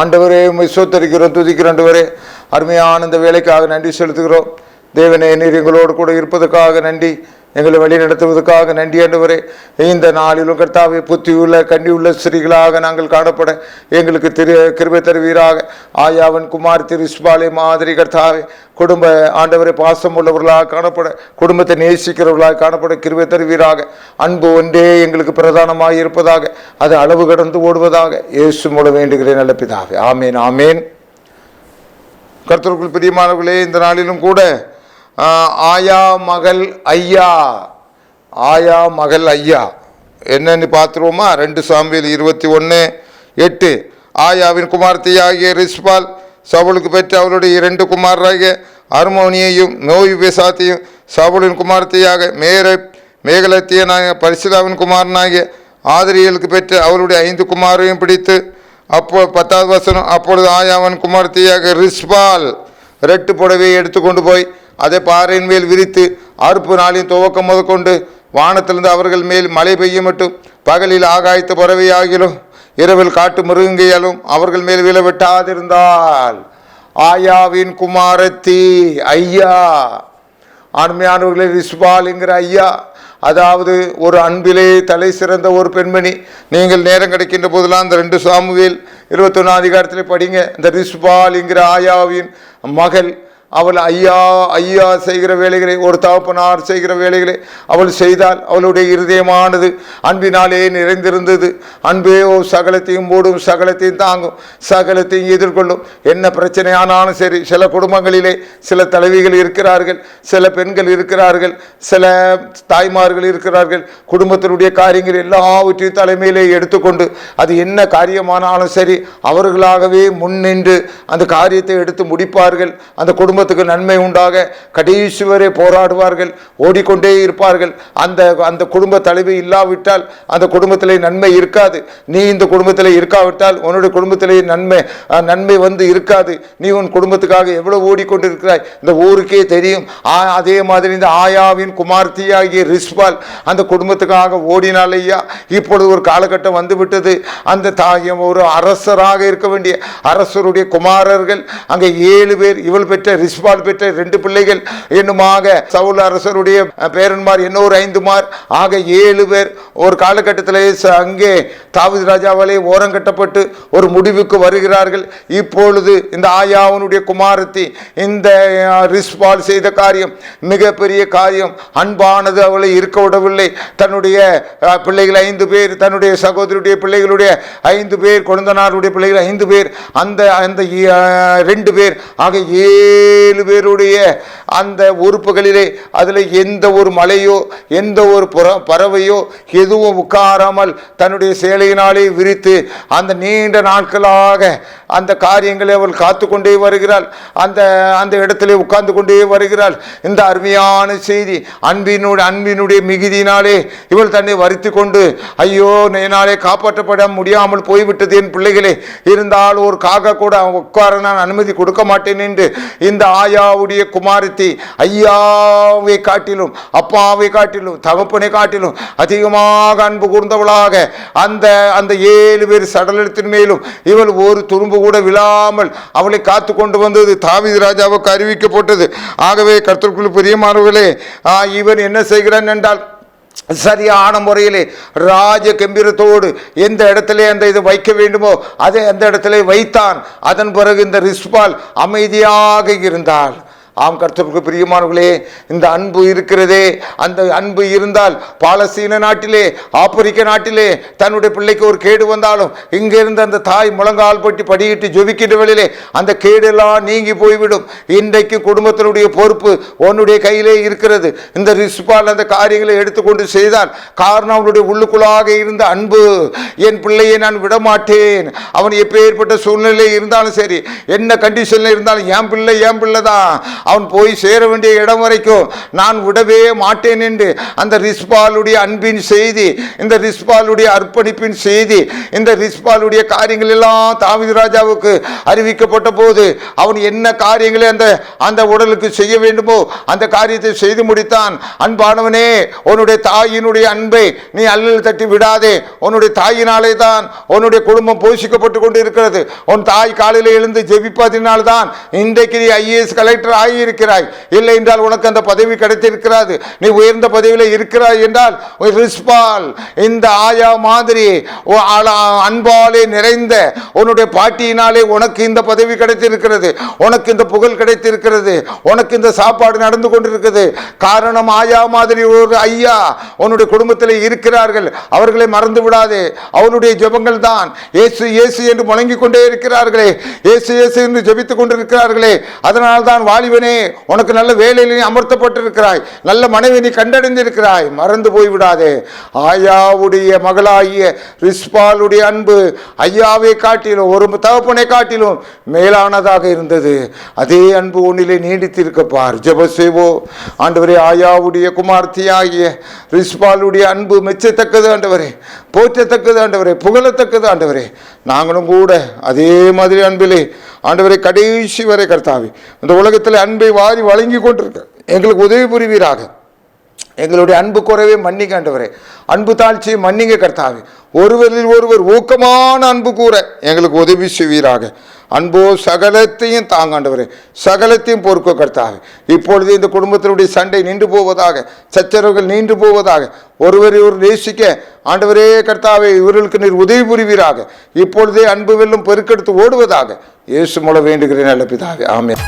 ஆண்டவரே உம்மை ஸ்தோத்திரிக்கிறோம், துதிக்கிறோம். ஆண்டவரே அருமையான இந்த வேலைக்காக நன்றி செலுத்துகிறோம். தேவனே நீர் எங்களோடு கூட இருப்பதற்காக நன்றி, எங்களை வழி நடத்துவதற்காக நன்றி. ஆண்டவரே இந்த நாளிலும் கர்த்தாவே புத்தியுள்ள கண்ணியுள்ள ஸ்திரீகளாக நாங்கள் காணப்பட எங்களுக்கு கிருபை தருவீராக. ஆயாவின் குமார்த்தி ரிஸ்பாலை மாதிரி கர்த்தாவே குடும்ப ஆண்டவரை பாசம் உள்ளவர்களாக காணப்பட, குடும்பத்தை நேசிக்கிறவர்களாக காணப்பட கிருபை தருவீராக. அன்பு ஒன்றே எங்களுக்கு பிரதானமாக இருப்பதாக, அது அளவு கடந்து ஓடுவதாக இயேசு மூலம் வேண்டுகிறேன் நல்ல பிதாவே, ஆமேன் ஆமேன். கர்த்தருக்குள் பிரியமானவர்களே, இந்த நாளிலும் கூட ஆயா மகள் ஐயா, ஆயா மகள் ஐயா என்னன்னு பார்த்துருவோமா? 2 சாமுவேல் 21:8. ஆயாவின் குமார்த்தியாகிய ரிஸ்பால் சவுலுக்கு பெற்ற அவருடைய 2 குமாரராகிய அர்மோனியையும் மேவிபோசேத்தையும் சவுலின் குமார்த்தியாக மேகலத்தியனாகிய பரிசுலாவின் குமாரனாகிய ஆதிரியலுக்கு பெற்ற அவருடைய 5 குமாரையும் பிடித்து, அப்போ 10வது வசனம், அப்பொழுது ஆயாவின் குமார்த்தியாக ரிஸ்பால் 2 புடவையை எடுத்துக்கொண்டு போய் அதை பாறையின் மேல் விரித்து, அறுப்பு நாளின் துவக்கம் முதற்கொண்டு வானத்திலிருந்து அவர்கள் மேல் மழை பெய்ய மட்டும் பகலில் ஆகாயத்து பறவையாகிலும் இரவில் காட்டு மிருகங்கையாலும் அவர்கள் மேல் விழ வெட்டாதிருந்தால். ஆயாவின் குமாரத்தி ஐயா, அருமையானவர்களே, ரிஸ்பால் என்கிற ஐயா, அதாவது ஒரு அன்பிலே தலை சிறந்த ஒரு பெண்மணி. நீங்கள் நேரம் கிடைக்கின்ற போதெல்லாம் அந்த 2 சாமுவேல் 21 அதிகாரத்தில் படிங்க. இந்த ரிஸ்பால் என்கிற ஆயாவின் மகள், அவள் ஐயா ஐயா செய்கிற வேலைகளை, ஒரு தகப்பனார் செய்கிற வேலைகளை அவள் செய்தால் அவளுடைய இருதயமானது அன்பினாலே நிறைந்திருந்தது. அன்பே சகலத்தையும் மூடும், சகலத்தையும் தாங்கும், சகலத்தையும் எதிர்கொள்ளும். என்ன பிரச்சனை ஆனாலும் சரி. சில குடும்பங்களிலே சில தலைவிகள் இருக்கிறார்கள், சில பெண்கள் இருக்கிறார்கள், சில தாய்மார்கள் இருக்கிறார்கள். குடும்பத்தினுடைய காரியங்கள் எல்லாவற்றையும் தலைமையிலே எடுத்துக்கொண்டு அது என்ன காரியமானாலும் சரி அவர்களாகவே முன்னின்று அந்த காரியத்தை எடுத்து முடிப்பார்கள். அந்த குடும்பத்துக்கு நன்மை உண்டாக கடைசி வரை போராடுவார்கள், ஓடிக்கொண்டே இருப்பார்கள். அந்த குடும்ப தலைவி இல்லாவிட்டால் அந்த குடும்பத்திலே நன்மை இருக்காது. நீ இந்த குடும்பத்திலே இருக்காவிட்டால் உன்னுடைய குடும்பத்திலே நன்மை வந்து இருக்காது. நீ உன் குடும்பத்துக்காக எவ்வளவு ஓடிக்கொண்டு இருக்கிறாய் இந்த ஊருக்கே தெரியும். அதே மாதிரி இந்த ஆயாவின் குமார்த்தியாகிய ரிஸ்பால் அந்த குடும்பத்துக்காக ஓடினாள் ஐயா. இப்பொழுது ஒரு காலகட்டம் வந்துவிட்டது. அந்த தாயம் ஒரு அரசராக இருக்க வேண்டிய அரசருடைய குமாரர்கள் அங்கே 7 பேர், இவள் பெற்ற ரிஸ்பால் பெற்ற 2 பிள்ளைகள் என்னுமாக சவுல் அரசருடைய பேரன்மார் இன்னொரு 5 மார் ஆக 7 பேர் ஒரு காலகட்டத்திலே அங்கே தாவீது ராஜாவாலே ஓரங்கட்டப்பட்டு ஒரு முடிவுக்கு வருகிறார்கள். இப்பொழுது இந்த ஆயாவனுடைய குமாரத்தி இந்த ரிஸ்பால் செய்த காரியம் மிகப்பெரிய காரியம். அன்பானது அவளை இருக்க விடவில்லை. தன்னுடைய பிள்ளைகள் 5 பேர், தன்னுடைய சகோதரியுடைய பிள்ளைகளுடைய 5 பேர், கொழுந்தனாருடைய பிள்ளைகள் 5 பேர், அந்த 2 பேர் ஆக 7 பேருடைய அந்த உறுப்புகளிலே அதில் எந்த ஒரு மலையோ எந்த ஒரு பறவையோ எதுவும் உட்காராமல் தன்னுடைய சேலையினாலே விரித்து அந்த நீண்ட நாட்களாக அந்த காரியங்களை அவள் காத்து கொண்டே வருகிறாள். அந்த இடத்திலே உட்கார்ந்து கொண்டே வருகிறாள். இந்த அருமையான செய்தி, அன்பினுடைய மிகுதியினாலே இவள் தன்னை வருத்தி கொண்டு, ஐயோ என்னாலே காப்பாற்றப்பட முடியாமல் போய்விட்டது என் பிள்ளைகளே, இருந்தால் ஒரு காக கூட உட்கார நான் அனுமதி கொடுக்க மாட்டேன் என்று இந்த ஆயாவுடைய குமாரத்தி ஐயாவை காட்டிலும் அப்பாவை காட்டிலும் தகப்பனை காட்டிலும் அதிகமாக அன்பு கூர்ந்தவளாக அந்த 7 பேர் சடலத்தின் மேலும் இவள் ஒரு துரும்பு கூட விழாமல் அவளை காத்து கொண்டு வந்தது தாவீது ராஜாவுக்கு அறிவிக்கப்பட்டது. ஆகவே கர்த்தருக்குள் பிரியமானவர்களே, இவன் என்ன செய்கிறான் என்றால் சரியான முறையிலே ராஜ கம்பீரத்தோடு எந்த இடத்திலே அந்த இது வைக்க வேண்டுமோ அதை அந்த இடத்திலே வைத்தான். அதன் பிறகு இந்த ரிஸ்பால் அமைதியாக இருந்தாள். ஆம் கர்த்தருக்கு பிரியமானவர்களே, இந்த அன்பு இருக்கிறதே, அந்த அன்பு இருந்தால் பாலஸ்தீன நாட்டிலே, ஆப்பிரிக்க நாட்டிலே தன்னுடைய பிள்ளைக்கு ஒரு கேடு வந்தாலும் இங்கிருந்து அந்த தாய் முழங்கால் பட்டி படியிட்டு ஜெபிக்கின்ற வேளையிலே அந்த கேடெல்லாம் நீங்கி போய்விடும். இன்றைக்கு குடும்பத்தினுடைய பொறுப்பு உன்னுடைய கையிலே இருக்கிறது. இந்த ரிஸ்பால் அந்த காரியங்களை எடுத்துக்கொண்டு செய்தால் காரணம் அவனுடைய உள்ளுக்குள்ளாக இருந்த அன்பு. என் பிள்ளையை நான் விடமாட்டேன், அவன் எப்பேற்பட்ட சூழ்நிலை இருந்தாலும் சரி, என்ன கண்டிஷன்ல இருந்தாலும் என் பிள்ளை தான், அவன் போய் சேர வேண்டிய இடம் வரைக்கும் நான் விடவே மாட்டேன் என்று அந்த ரிஸ்பாலுடைய அன்பின் செய்தி, இந்த ரிஸ்பாலுடைய அர்ப்பணிப்பின் செய்தி, இந்த ரிஸ்பாலுடைய காரியங்கள் எல்லாம் தாவீது ராஜாவுக்கு அறிவிக்கப்பட்ட போது அவன் என்ன காரியங்களை அந்த அந்த உடலுக்கு செய்ய வேண்டுமோ அந்த காரியத்தை செய்து முடித்தான். அன்பானவனே, உன்னுடைய தாயினுடைய அன்பை நீ அல்லல் தட்டி விடாதே. உன்னுடைய தாயினாலே தான் உன்னுடைய குடும்பம் போஷிக்கப்பட்டு கொண்டு இருக்கிறது. உன் தாய் காலையில் எழுந்து ஜெபிப்பதினால்தான் இன்றைக்கு நீ IAS கலெக்டர் ஆகியிருக்கிறாய். இல்லை என்றால் உனக்கு அந்த பதவி கிடைத்திருக்கிறது. நீ உயர்ந்த பதவியில் இருக்கிறாய் என்றால் ரிஸ்பால் இந்த ஆயா மாதிரி அன்பாலே நிறைந்த உன்னுடைய பாட்டியினாலே உனக்கு இந்த பதவி கிடைத்திருக்கிறது, உனக்கு இந்த புகழ் கிடைத்திருக்கிறது, உனக்கு இந்த சாப்பாடு நடந்து கொண்டிருக்கிறது. காரணம் ஆயா மாதிரி ஒரு ஐயா உன்னுடைய குடும்பத்தில் இருக்கிறார்கள். அவர்களை மறந்து விடாதே. அவனுடைய ஜெபங்கள் தான் இயேசு இயேசு என்று முழங்கிக் கொண்டே இருக்கிறார்களே, இயேசு இயேசு என்று ஜெபித்துக் கொண்டிருக்கிறார்களே. அதனால் தான் வாலிபனே, உனக்கு நல்ல வேலையில் நீ அமர்த்தப்பட்டிருக்கிறாய், நல்ல மனைவி நீ கண்டடைந்திருக்கிறாய். மறந்து போய்விடாதே. ஆயாவுடைய மகளாகிய ரிஸ்பாலுடைய அன்பு ஐயாவை காட்டிலும் ஒரு தகப்பனை காட்டிலும் மேலானதாக இருந்தது. அதே அன்பு ஒன்றிலே நீடித்திருக்கப்பார். ஜெப செய்வோ. ஆண்டவரே, ஆயாவுடைய குமார்த்தியாகிய ரிஸ்பாலுடைய அன்பு மெச்சத்தக்கது ஆண்டவரே, போற்றத்தக்கது ஆண்டவரே, புகழத்தக்கது ஆண்டவரே. நாங்களும் கூட அதே மாதிரி அன்பிலே ஆண்டவரை கடைசி வரை கர்த்தாவே இந்த உலகத்தில் அன்பை வாரி வழங்கி கொண்டிருக்க எங்களுக்கு உதவி புரிவீராக. எங்களுடைய அன்பு குறைவே மன்னிக்க ஆண்டவரே, அன்பு தாழ்ச்சியை மன்னிங்க கர்த்தாவே. ஒருவரில் ஒருவர் ஊக்கமான அன்பு கூற எங்களுக்கு உதவி செய்வீராக. அன்போ சகலத்தையும் தாங்காண்டவரே, சகலத்தையும் பொறுக்க கர்த்தாவே. இப்பொழுது இந்த குடும்பத்தினுடைய சண்டை நின்று போவதாக, சச்சரவுகள் நின்று போவதாக, ஒருவரை ஒரு நேசிக்க ஆண்டவரே கர்த்தாவே இவர்களுக்கு நீர் உதவி புரிவீராக. இப்பொழுதே அன்பு வெல்லும் பெருக்கெடுத்து ஓடுவதாக இயேசு மூலம் வேண்டுகிறேன் நல்ல பிதாவே. ஆமென்.